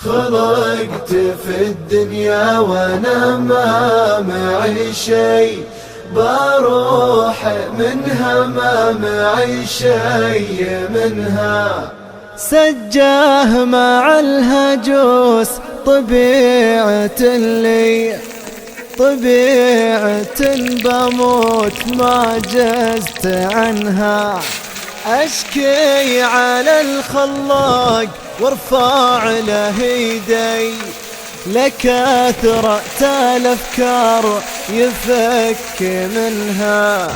خلقت في الدنيا وانا ما معي شي، بروح منها ما معي شي منها. سجاه مع الهجوس طبيعة لي، طبيعة بموت ما جزت عنها. أشكي على الخلاق وارفع له يدي، لكثرة الأفكار يفك منها.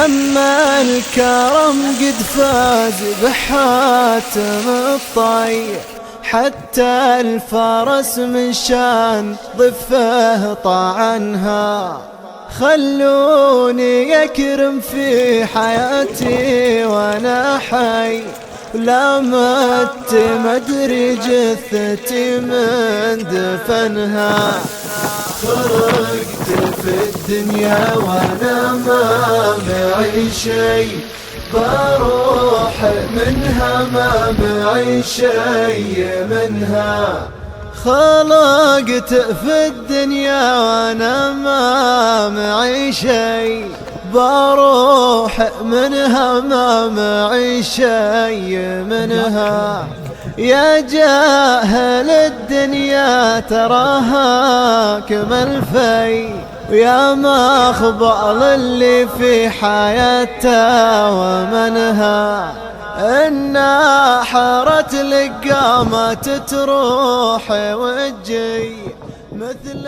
أما الكرم قد فاز بحاتم الطي، حتى الفرس من شان ضفه طعنها. خلوني يكرم في حياتي وانا حي، لا مت مدري جثتي من دفنها. خرجت في الدنيا وانا ما معي شي، بروح منها ما معي شي منها. خلقت في الدنيا وانا ما معي شي، بروح منها ما معي شي منها. يا جاهل الدنيا تراها كمل في، ويا مخبل اللي في حياته ومنها. إنا حارت لقامة تروح وتجي مثل